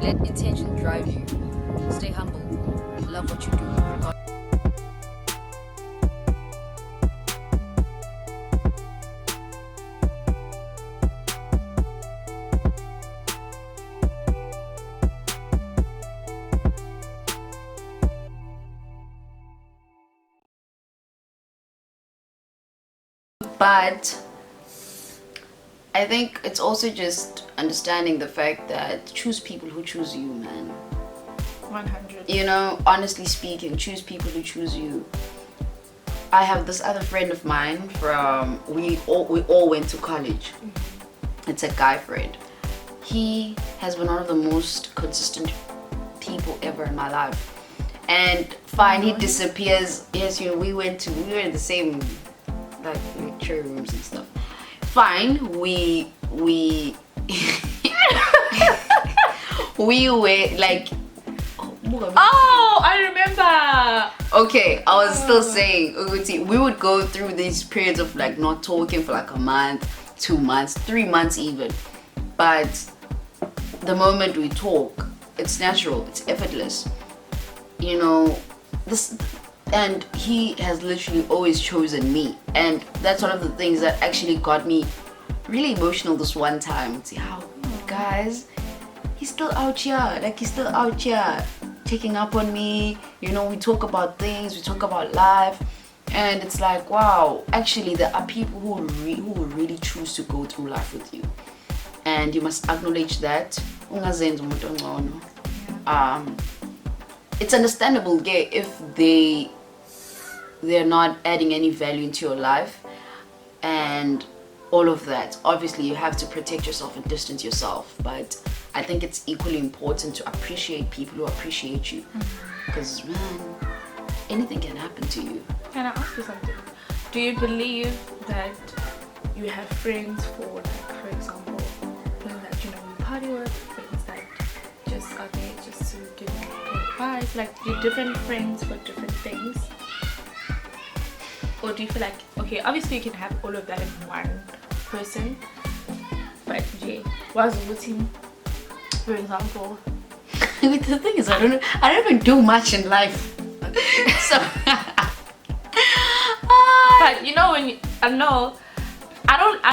Let intention drive you. Stay humble. Love what you do. But I think it's also just understanding the fact that choose people who choose you, man. 100. You know, honestly speaking, choose people who choose you. I have this other friend of mine from we all went to college. It's a guy friend. He has been one of the most consistent people ever in my life. And fine, he disappears. Yes, you know, we were in the same like lecture rooms and stuff. Fine, we we were like, Oh, I remember. okay, I was still saying, Uguti, we would go through these periods of like not talking for like a month, 2 months, 3 months even. But the moment we talk, it's natural, it's effortless. You know, this, and he has literally always chosen me. And that's one of the things that actually got me really emotional this one time. See how, guys, he's still out here, like he's still out here checking up on me. You know, we talk about things, we talk about life, and it's like, wow, actually there are people who will really choose to go through life with you, and you must acknowledge that. It's understandable, gay, if they're not adding any value into your life and all of that. Obviously you have to protect yourself and distance yourself, but I think it's equally important to appreciate people who appreciate you, because man, anything can happen to you. Can I ask you something? Do you believe that you have friends for, like, for example, friends that you know you party with, friends that just are there just to give you advice, like you're different friends for different things? Or do you feel like, okay, obviously you can have all of that in one person, but yeah, what's the team, for example? The thing is, I don't even do much in life. So but you know, when you, I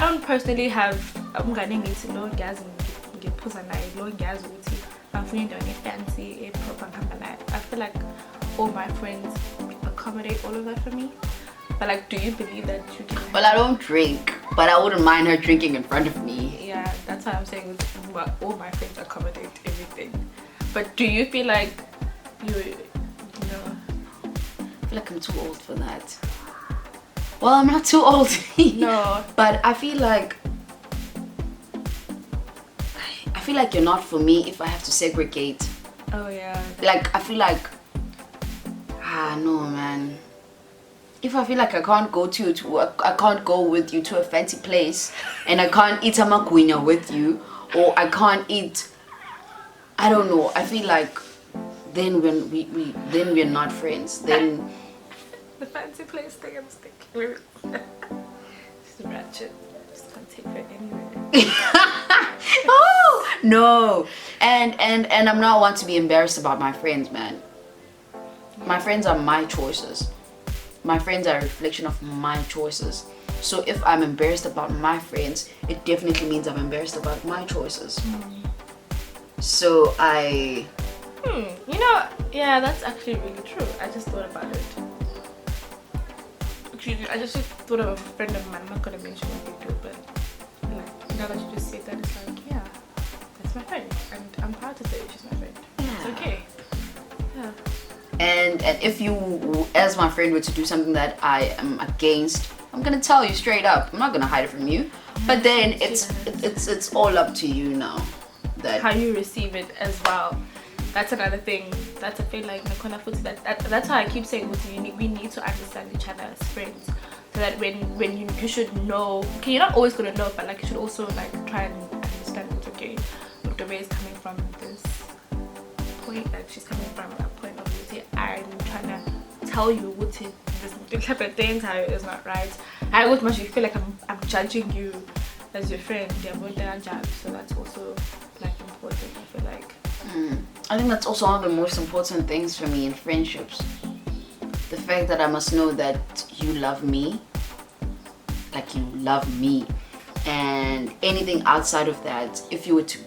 don't personally have, I'm gonna need to know gas and get put on like low gas with you. I'm feeling doing fancy a proper company. I feel like all my friends accommodate all of that for me. But like, do you believe that you can? Well, I don't drink, but I wouldn't mind her drinking in front of me. Yeah, that's what I'm saying. But all my friends accommodate everything. But do you feel like you know? I feel like I'm too old for that. Well, I'm not too old. No. But I feel like you're not for me if I have to segregate. Oh yeah. Like, I feel like, no, man. If I feel like I can't go I can't go with you to a fancy place, and I can't eat a maguinya with you, or I can't eat, I don't know, I feel like then when we're not friends. Then the fancy place thing, I'm sticking. Just ratchet. Just can't take her anywhere. Oh no. And I'm not one to be embarrassed about my friends, man. My friends are my choices. My friends are a reflection of my choices. So if I'm embarrassed about my friends, it definitely means I'm embarrassed about my choices. So you know, yeah, that's actually really true. I just thought about it. Actually, I just thought of a friend of mine. I'm not gonna mention what they do, but like, now that you just said that, it's like, yeah, that's my friend, and I'm proud to say she's my friend. Yeah. It's okay. Yeah. And if you, as my friend, were to do something that I am against, I'm gonna tell you straight up. I'm not gonna hide it from you. But then it's all up to you now. That how you receive it as well. That's another thing. That's, I feel like that's how I keep saying we need to understand each other as friends, so that when you should know. Okay, you're not always gonna know, but like you should also like try and understand it. Okay, the way is coming from this point, that she's coming from a point of view. I'm trying to tell you what this type of things how it is not right. I would much feel like I'm judging you as your friend. So that's also like important, I feel like. I think that's also one of the most important things for me in friendships. The fact that I must know that you love me, like you love me, and anything outside of that, if you were to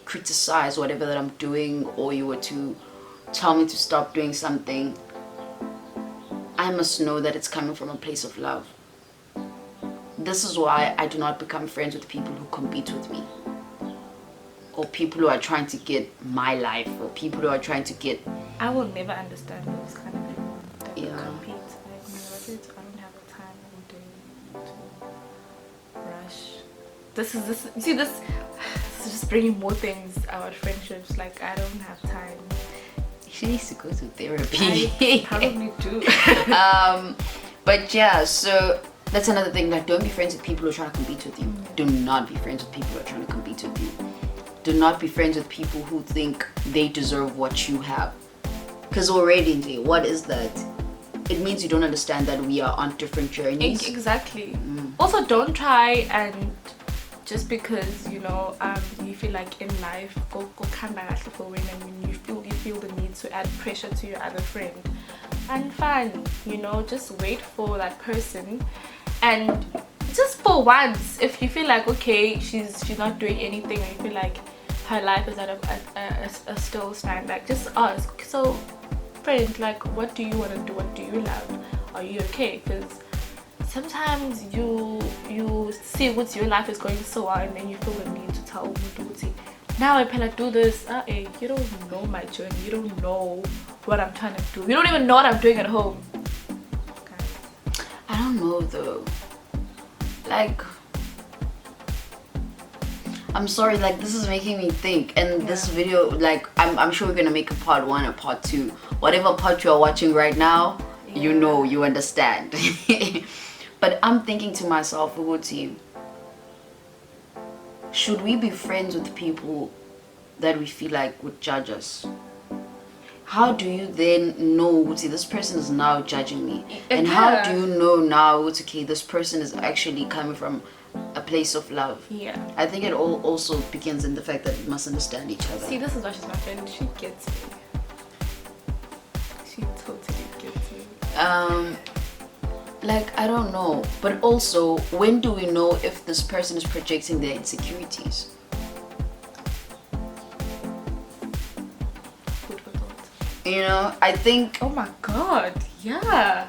criticize whatever that I'm doing, or you were to tell me to stop doing something, I must know that it's coming from a place of love. This is why I do not become friends with people who compete with me, or people who are trying to get my life, or people who are trying to get. I will never understand those kind of people that Yeah. compete. Like, I don't have the time all day to rush. This is just bringing more things about friendships. Like, I don't have time. She needs to go to therapy. I probably do. But yeah, so that's another thing. Like, don't be friends with people who are trying to compete with you. Do not be friends with people who are trying to compete with you. Do not be friends with people who think they deserve what you have. Because already, what is that? It means you don't understand that we are on different journeys. Exactly. Also, don't try and just because you feel like in life go come back for when and you feel the need to add pressure to your other friend. And fine, just wait for that person, and just for once, if you feel like okay, she's not doing anything, or you feel like her life is at a still stand, like just ask. So, friend, like, what do you want to do? What do you love? Are you okay? Because sometimes you see what your life is going so well, and then you feel the need to tell Muduti, now I can do this. You don't know my journey. You don't know what I'm trying to do. You don't even know what I'm doing at home. Okay. I don't know though. Like, I'm sorry, like this is making me think, and this video, like I'm sure we're gonna make a part 1 or part 2. Whatever part you're watching right now, you understand. But I'm thinking to myself, Uguti, should we be friends with people that we feel like would judge us? How do you then know, Uguti, this person is now judging me? And how do you know now, Uguti, this person is actually coming from a place of love? Yeah. I think it all also begins in the fact that we must understand each other. See, this is why she's my friend. She gets me. She totally gets me. Like, I don't know, but also, when do we know if this person is projecting their insecurities? Food for thought. I think, Oh my god, yeah.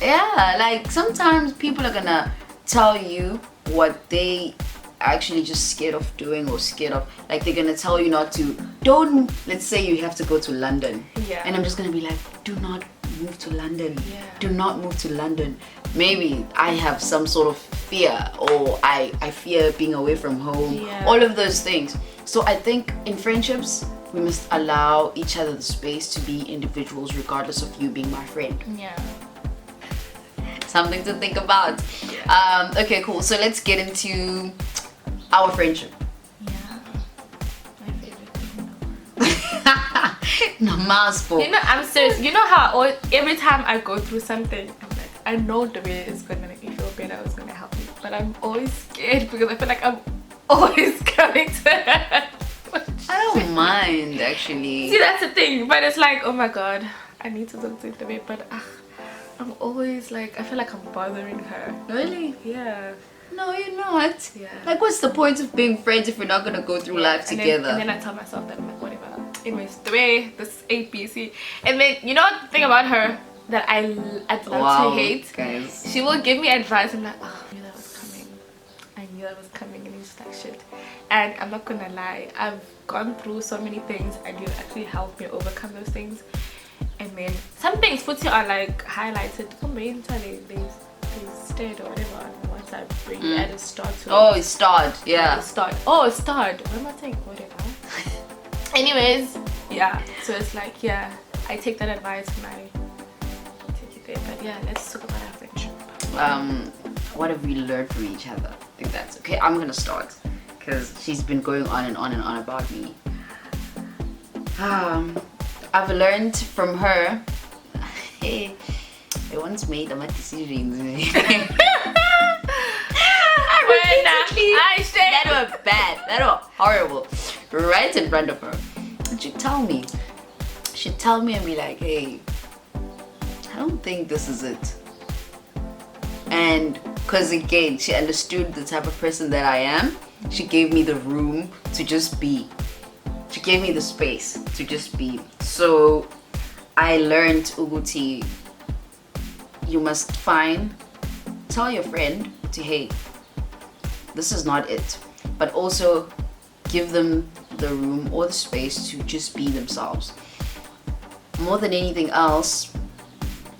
yeah, like sometimes people are gonna tell you what they actually just scared of doing, or scared of, like they're gonna tell you not to, let's say you have to go to London, Yeah. and I'm just gonna be like, do not move to London. Yeah. Do not move to London. Maybe I have some sort of fear, or I fear being away from home. Yeah. All of those things. So I think in friendships we must allow each other the space to be individuals, regardless of you being my friend. Yeah. Something to think about. Okay, cool. So let's get into our friendship. Yeah. My favorite thing. No, Maspo. I'm serious. You know how every time I go through something, I'm like, I know the way it's gonna make me feel better, it's gonna help me, but I'm always scared because I feel like I'm always coming to her. I don't mind, actually. See, that's the thing, but it's like, oh my god, I need to talk to the but I'm always like, I feel like I'm bothering her. Really? Yeah. No, you're not. Yeah. Like, what's the point of being friends if we're not gonna go through life And together? then I tell myself that I'm like, whatever. Anyways, the way this ABC, and then you know what the thing about her that I'd love to hate, guys. she will give me advice. I'm like, oh, I knew that was coming. I knew that was coming, and it's like shit. And I'm not gonna lie, I've gone through so many things, and you actually helped me overcome those things. And then some things put you are like highlighted. They stayed or whatever on WhatsApp when you add a star to Oh, it started. Yeah. it start. Oh, it start. What am I saying? Whatever. Anyways, yeah. So it's like, yeah, I take that advice and I take it there. But yeah, let's talk about our friendship. What have we learned from each other? I think that's okay. I'm gonna start because she's been going on and on and on about me. I've learned from her. Hey, I once made my decisions. That were bad. That were horrible. Right in front of her. Did you tell me? she'd tell me and be like, hey, I don't think this is it. And because again, she understood the type of person that I am, she gave me the room to just be. She gave me the space to just be. So I learned, Uguti, you must tell your friend to, hey, this is not it. But also give them the room or the space to just be themselves. More than anything else,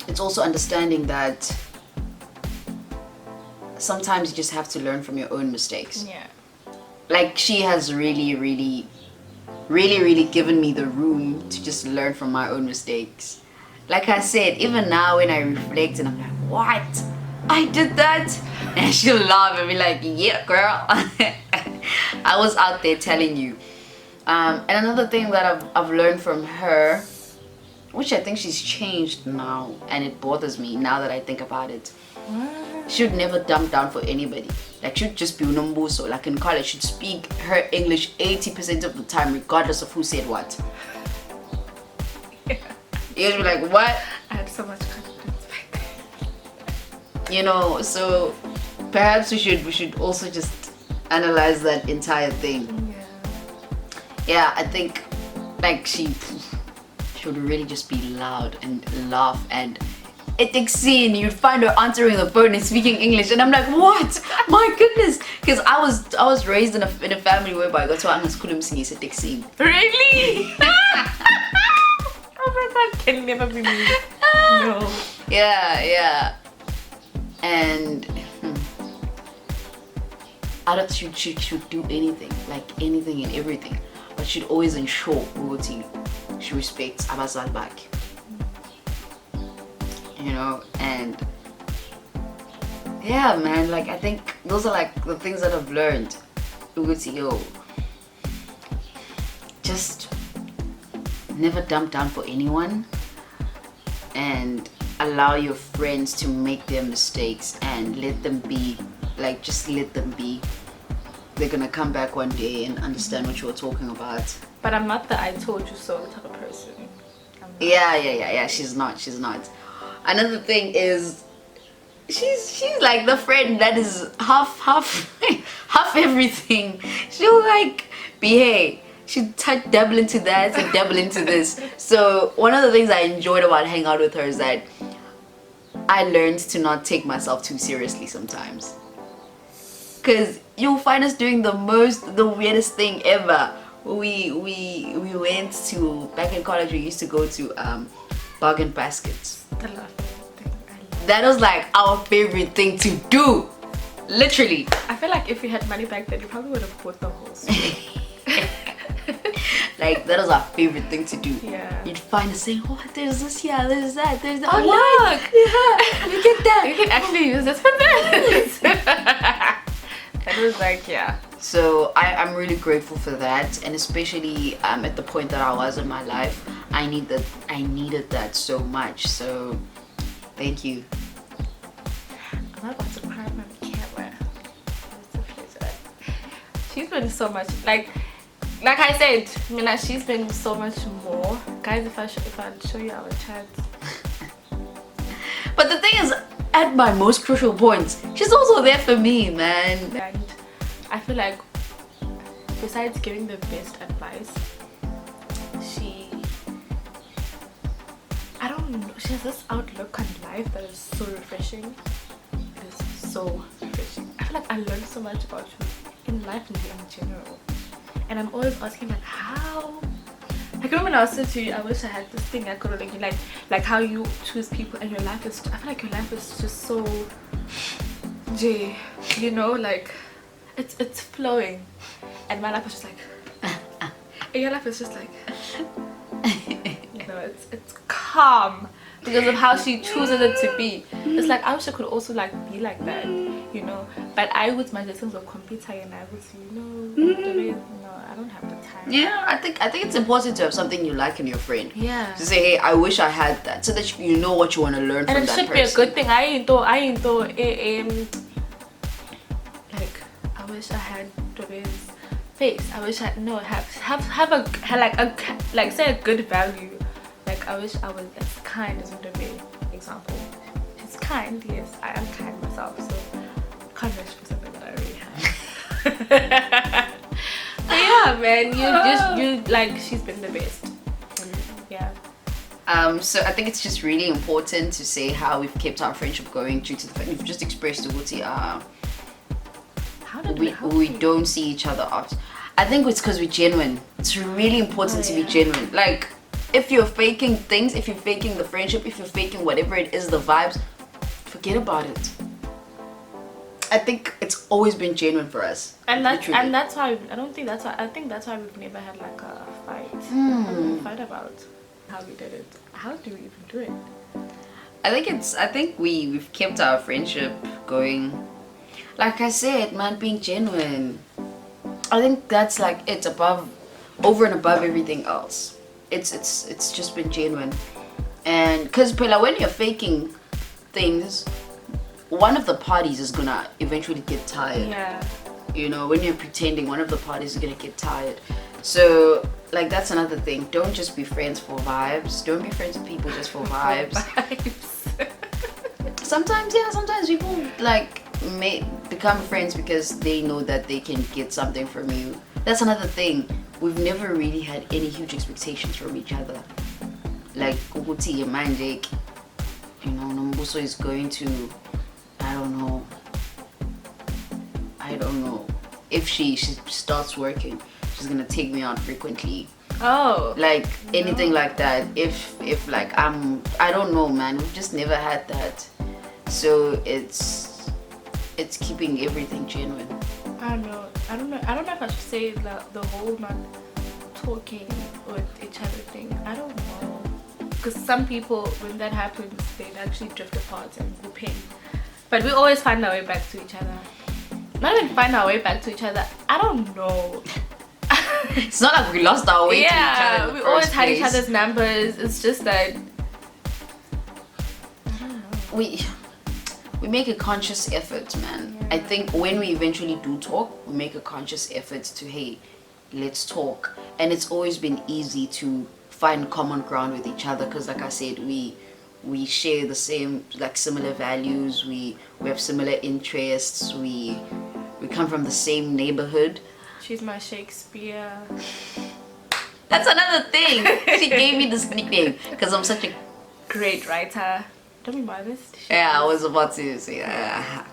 it's also understanding that sometimes you just have to learn from your own mistakes. Yeah. Like, she has really given me the room to just learn from my own mistakes. Like I said, even now when I reflect and I'm like, what? I did that? And she'll laugh and be like, yeah, girl. I was out there telling you. And another thing that I've learned from her, which I think she's changed now, and it bothers me now that I think about it. She'd never dump down for anybody. Like, she'd just be unombuso. Like in college, she'd speak her English 80% of the time, regardless of who said what. Yeah. You'd be like, what? I had so much confidence back then. You know, so perhaps we should also just analyze that entire thing. Yeah, I think like she would really just be loud and laugh, and it takes scene. You'd find her answering the phone and speaking English, and I'm like, what? My goodness, because I was raised in a family whereby I got to school singing it takes scene. Really? Oh my god, can never be me. No. Yeah. And I don't. She should do anything, like anything and everything, but she'd always ensure she respects abazali bakhe. You know, and yeah, man, like I think those are like the things that I've learned. Just never dump down for anyone, and allow your friends to make their mistakes and let them be. Like, just let them be. They're gonna come back one day and understand what you were talking about. But I'm not the I told you so type of person. Yeah. She's not. Another thing is, she's like the friend that is half everything. She'll like behave. She'd dabble into that and dabble into this. So one of the things I enjoyed about hanging out with her is that I learned to not take myself too seriously sometimes. Cause you'll find us doing the weirdest thing ever. We went to, back in college we used to go to bargain baskets. I love it. That was like our favorite thing to do. Literally. I feel like if we had money back then, we probably would have bought the whole store. Like, that was our favorite thing to do. Yeah. You'd find us saying, oh, there's this here, there's that, there's that. Oh, look! Yeah, look at that. You can actually use this for this. That was like, yeah. So I'm really grateful for that, and especially at the point that I was in my life, I needed that so much. So thank you. I'm about to cry on camera. She's been so much, like I said, Mina, she's been so much more. Guys, if I show you our chat. But the thing is, at my most crucial points, she's also there for me, man. And I feel like, besides giving the best advice, I don't know, she has this outlook on life that is so refreshing. It is so refreshing. I feel like I learned so much about you in life and in general. And I'm always asking, like, how? Like, when I was saying to you, I wish I had this thing I could relate you, like how you choose people, and your life is, I feel like your life is just so, you know, like, it's flowing. And my life is just like, and your life is just like, you know, it's calm because of how she chooses it to be. It's like, I wish I could also like be like that, you know. But I would my sense of computer, and I would, I don't have the time. Yeah, I think it's important to have something you like in your friend. Yeah. To say, hey, I wish I had that, so that you know what you want to learn from that person. And it should be a good thing. I ain't though like, I wish I had Dobe's face. I wish I have say a good value Like, I wish I was as kind as Ndobe, example. It's kind, yes, I am kind myself, so I can't wish for something that I already have. But yeah, man, you like, she's been the best. And yeah. So I think it's just really important to say how we've kept our friendship going due to the fact we've just expressed to Wuti, How did we don't see each other after. I think it's because we're genuine. It's really important to be genuine. Like, if you're faking things, if you're faking the friendship, if you're faking whatever it is, the vibes, forget about it. I think it's always been genuine for us. And literally. that's why I think that's why we've never had like a fight. A fight about how we did it. How do we even do it? I think we've kept our friendship going. Like I said, man, being genuine. I think that's like it's over and above everything else. It's just been genuine. And because when you're faking things, one of the parties is gonna eventually get tired. Yeah. You know, when you're pretending, one of the parties is gonna get tired. So like that's another thing. Don't just be friends for vibes. Don't be friends with people just for vibes. Sometimes people like may become friends because they know that they can get something from you. That's another thing. We've never really had any huge expectations from each other. Like Ukuti Manjek, you know, Nombuso is going to, I don't know. If she starts working, she's gonna take me out frequently. Oh. Like anything like that. If like I don't know, man. We've just never had that. So it's keeping everything genuine. I don't know if I should say the whole not talking with each other thing. I don't know. Because some people, when that happens, they'd actually drift apart and whoop in. But we always find our way back to each other. Not even find our way back to each other. I don't know. It's not like we lost our way to each other. Yeah, we always had each other's numbers. It's just that I don't know. We make a conscious effort, man. Yeah. I think when we eventually do talk, we make a conscious effort to, hey, let's talk. And it's always been easy to find common ground with each other because, like I said, we share the same, like, similar values. We have similar interests. We come from the same neighborhood. She's my Shakespeare. That's another thing. She gave me this nickname because I'm such a great writer. Don't be modest. Yeah, I was about to say that.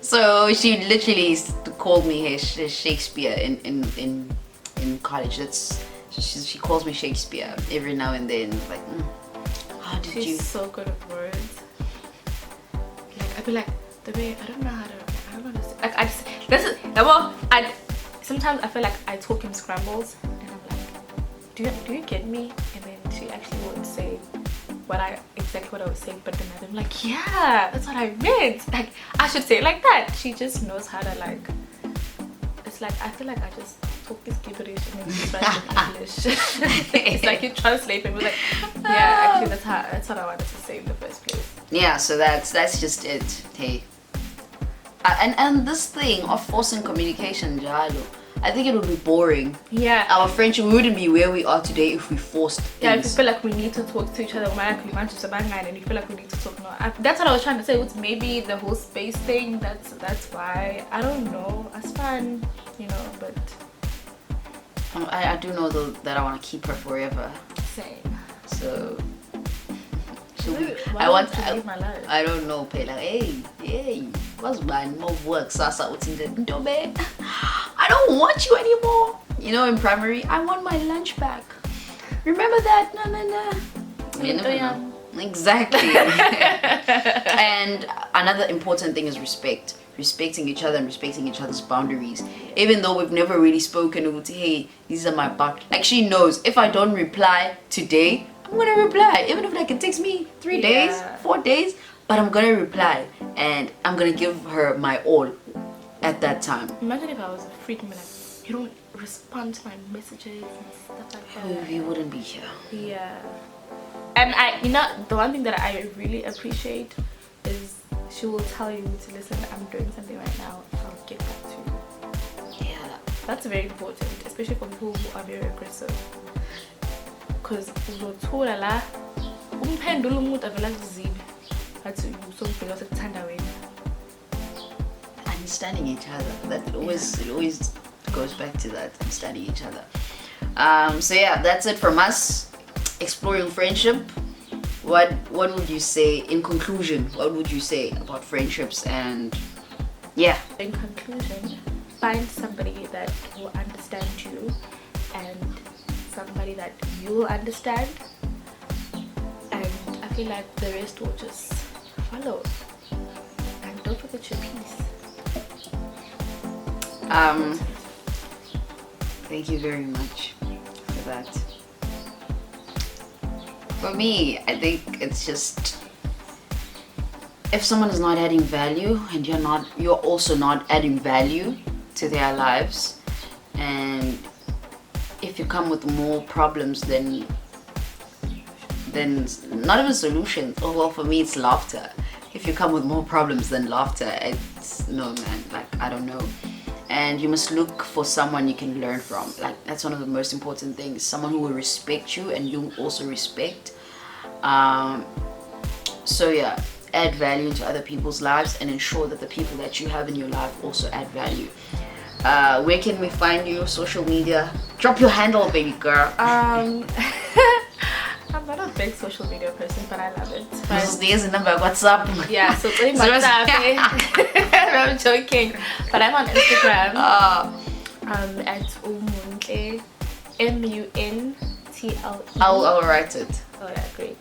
So she literally called me her Shakespeare in college. She calls me Shakespeare every now and then. Like, how did She's you? so good at words. Like, I'd be like, the way I don't know how to say. Like, sometimes I feel like I talk in scrambles, and I'm like, do you get me? And then she actually would say exactly what I was saying, but then I'm like, yeah, that's what I meant. Like, I should say it like that. She just knows how to, like, it's like I feel like I just talk this gibberish and then you translate English. It's like you translate and we're like, yeah, actually that's what I wanted to say in the first place. Yeah, so that's just it. Hey, and this thing of forcing communication, Jalo, I think it would be boring. Yeah. Our friendship wouldn't be where we are today if we forced things. Yeah, if you feel like we need to talk to each other, and you feel like we need to talk now. That's what I was trying to say. It's maybe the whole space thing. That's why. I don't know. It's fun, you know, but I do know though that I want to keep her forever. Same. So leave my life. I don't know, Pay like, hey, what's my more work? Sasa, what's in the Ndobe? I don't want you anymore. You know, in primary, I want my lunch back. Remember that? No. You never know. Exactly. And another important thing is respect. Respecting each other and respecting each other's boundaries. Even though we've never really spoken about, hey, these are my boundaries. Like, she knows if I don't reply today, I'm gonna reply. Even if like it takes me 3 days, 4 days, but I'm gonna reply and I'm gonna give her my all at that time. Imagine if I was a freak and be like, you don't respond to my messages and stuff like that. We wouldn't be here. Yeah. And the one thing that I really appreciate is she will tell you to listen, I'm doing something right now, I'll get back to you. Yeah. That's very important, especially for people who are very aggressive. because uzothola la umphendula umuntu avela kuzile athi usongibheka sekuthanda wena. Understanding each other. That always it always goes back to that, understanding each other. So yeah, that's it from us. Exploring friendship. What would you say in conclusion? What would you say about friendships? And yeah, In conclusion, find somebody that will understand you and somebody that you will understand, and I feel like the rest will just follow. And don't forget your peace. thank you very much for that. For me, I think it's just, if someone is not adding value and you're also not adding value to their lives, and if you come with more problems than not even solutions. Oh well, for me it's laughter. If you come with more problems than laughter, it's no, man, like I don't know. And you must look for someone you can learn from. Like that's one of the most important things. Someone who will respect you and you also respect. So yeah, add value to other people's lives and ensure that the people that you have in your life also add value. Where can we find you? Social media? Drop your handle, baby girl. I'm not a big social media person, but I love it. There's a number. What's up? Yeah, so pretty much I'm joking, but I'm on Instagram. At Umuntle, Muntle. I'll write it. Oh yeah, great.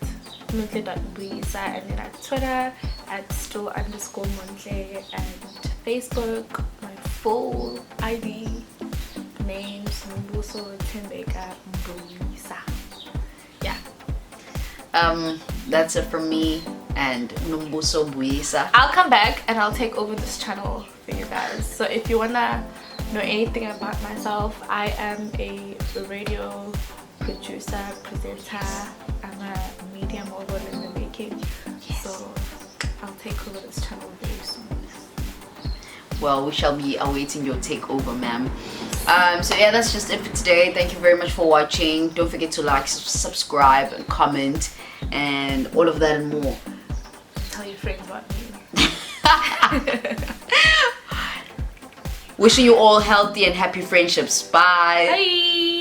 Muntle.Buyisa, and then at Twitter at @store_Muntle, and Facebook, my full ID names Mbuso Tembeka Buyisa. Yeah. That's it from me and Nombuso Buyisa. I'll come back and I'll take over this channel for you guys. So if you wanna know anything about myself, I am a radio producer, presenter. I'm a media mogul in the making. Yes. So I'll take over this channel very soon. Well, we shall be awaiting your takeover, ma'am. So yeah, that's just it for today. Thank you very much for watching. Don't forget to like, subscribe, and comment, and all of that and more. Tell your friends about me. Wishing you all healthy and happy friendships. Bye. Bye.